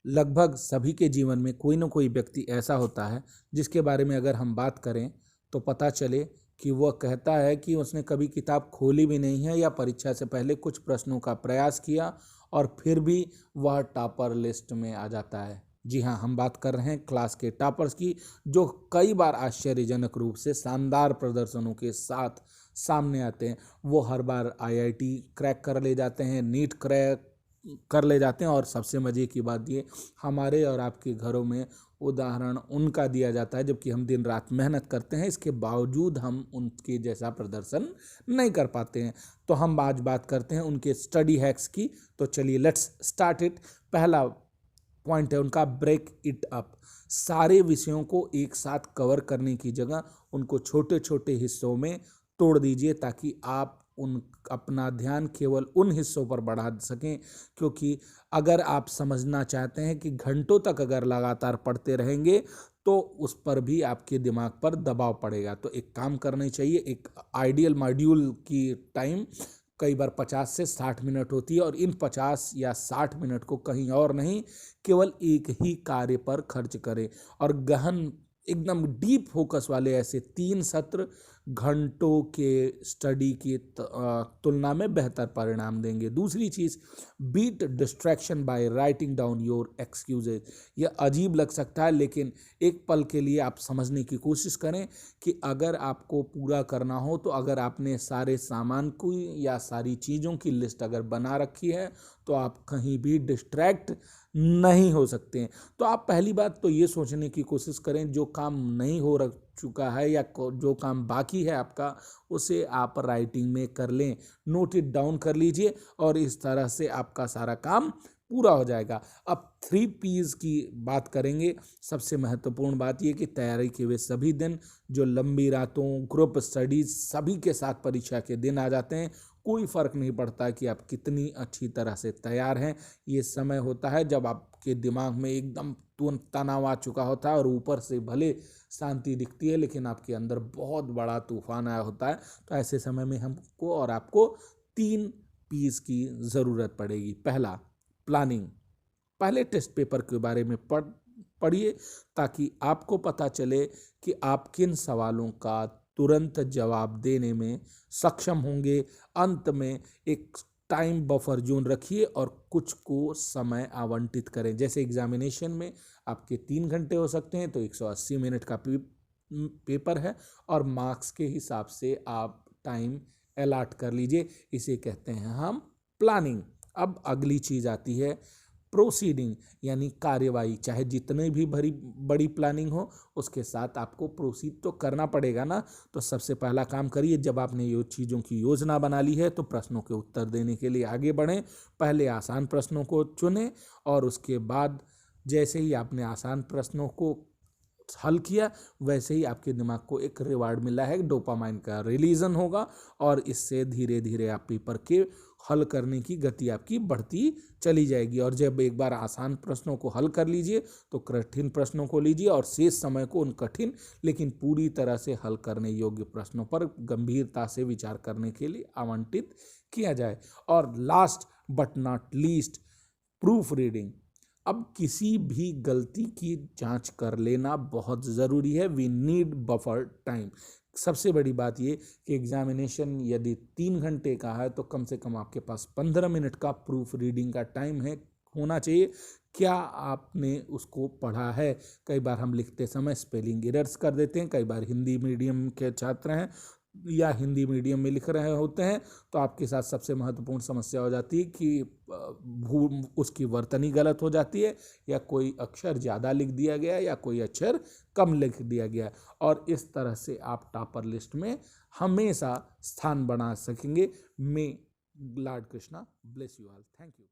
लगभग सभी के जीवन में कोई ना कोई व्यक्ति ऐसा होता है जिसके बारे में अगर हम बात करें तो पता चले कि वह कहता है कि उसने कभी किताब खोली भी नहीं है या परीक्षा से पहले कुछ प्रश्नों का प्रयास किया और फिर भी वह टॉपर लिस्ट में आ जाता है। जी हाँ, हम बात कर रहे हैं क्लास के टॉपर्स की, जो कई बार आश्चर्यजनक रूप से शानदार प्रदर्शनों के साथ सामने आते हैं। वो हर बार आईआईटी क्रैक कर ले जाते हैं, नीट क्रैक कर ले जाते हैं और सबसे मज़े की बात ये, हमारे और आपके घरों में उदाहरण उनका दिया जाता है, जबकि हम दिन रात मेहनत करते हैं, इसके बावजूद हम उनके जैसा प्रदर्शन नहीं कर पाते हैं। तो हम आज बात करते हैं उनके स्टडी हैक्स की। तो चलिए लेट्स स्टार्ट इट। पहला पॉइंट है उनका, ब्रेक इट अप। सारे विषयों को एक साथ कवर करने की जगह उनको छोटे छोटे हिस्सों में तोड़ दीजिए, ताकि आप अपना ध्यान केवल उन हिस्सों पर बढ़ा सकें। क्योंकि अगर आप समझना चाहते हैं कि घंटों तक अगर लगातार पढ़ते रहेंगे तो उस पर भी आपके दिमाग पर दबाव पड़ेगा। तो एक काम करना चाहिए, एक आइडियल मॉड्यूल की टाइम कई बार 50 से 60 मिनट होती है और इन 50 या 60 मिनट को कहीं और नहीं, केवल एक ही कार्य पर खर्च करें। और गहन एकदम डीप फोकस वाले ऐसे 3 सत्र घंटों के स्टडी की तुलना में बेहतर परिणाम देंगे। दूसरी चीज़, beat distraction by writing down your excuses. यह अजीब लग सकता है, लेकिन एक पल के लिए आप समझने की कोशिश करें कि अगर आपको पूरा करना हो तो अगर आपने सारे सामान को या सारी चीज़ों की लिस्ट अगर बना रखी है तो आप कहीं भी डिस्ट्रैक्ट नहीं हो सकते हैं। तो आप पहली बात तो ये सोचने की कोशिश करें, जो काम नहीं हो चुका है या जो काम बाकी है आपका, उसे आप राइटिंग में कर लें, नोट इट डाउन कर लीजिए और इस तरह से आपका सारा काम पूरा हो जाएगा। अब 3 P's की बात करेंगे। सबसे महत्वपूर्ण बात यह कि तैयारी के वे सभी दिन, जो लंबी रातों, ग्रुप स्टडीज, सभी के साथ परीक्षा के दिन आ जाते हैं, कोई फ़र्क नहीं पड़ता कि आप कितनी अच्छी तरह से तैयार हैं। ये समय होता है जब आपके दिमाग में एकदम तनाव आ चुका होता है और ऊपर से भले शांति दिखती है लेकिन आपके अंदर बहुत बड़ा तूफान आया होता है। तो ऐसे समय में हमको और आपको 3 P's की ज़रूरत पड़ेगी। पहला, प्लानिंग। पहले टेस्ट पेपर के बारे में पढ़िए ताकि आपको पता चले कि आप किन सवालों का तुरंत जवाब देने में सक्षम होंगे। अंत में एक टाइम बफर जोन रखिए और कुछ को समय आवंटित करें। जैसे एग्जामिनेशन में आपके 3 घंटे हो सकते हैं, तो 180 मिनट का पेपर है और मार्क्स के हिसाब से आप टाइम अलॉट कर लीजिए। इसे कहते हैं हम प्लानिंग। अब अगली चीज़ आती है प्रोसीडिंग, यानी कार्यवाही। चाहे जितने भी बड़ी प्लानिंग हो, उसके साथ आपको प्रोसीड तो करना पड़ेगा ना। तो सबसे पहला काम करिए, जब आपने ये चीज़ों की योजना बना ली है तो प्रश्नों के उत्तर देने के लिए आगे बढ़ें। पहले आसान प्रश्नों को चुनें और उसके बाद जैसे ही आपने आसान प्रश्नों को हल किया, वैसे ही आपके दिमाग को एक रिवार्ड मिला है, डोपामाइन का रिलीजन होगा और इससे धीरे धीरे आप पेपर के हल करने की गति आपकी बढ़ती चली जाएगी। और जब एक बार आसान प्रश्नों को हल कर लीजिए तो कठिन प्रश्नों को लीजिए और शेष समय को उन कठिन लेकिन पूरी तरह से हल करने योग्य प्रश्नों पर गंभीरता से विचार करने के लिए आवंटित किया जाए। और last but not least, proof reading. अब किसी भी गलती की जांच कर लेना बहुत ज़रूरी है। We need buffer time. सबसे बड़ी बात ये कि एग्जामिनेशन यदि 3 घंटे का है तो कम से कम आपके पास 15 मिनट का प्रूफ रीडिंग का टाइम होना चाहिए। क्या आपने उसको पढ़ा है? कई बार हम लिखते समय स्पेलिंग एरर्स कर देते हैं। कई बार हिंदी मीडियम के छात्र हैं या हिंदी मीडियम में लिख रहे होते हैं तो आपके साथ सबसे महत्वपूर्ण समस्या हो जाती है कि उसकी वर्तनी गलत हो जाती है, या कोई अक्षर ज़्यादा लिख दिया गया या कोई अक्षर कम लिख दिया गया, और इस तरह से आप टॉपर लिस्ट में हमेशा स्थान बना सकेंगे। May lord Krishna bless you all. Thank you.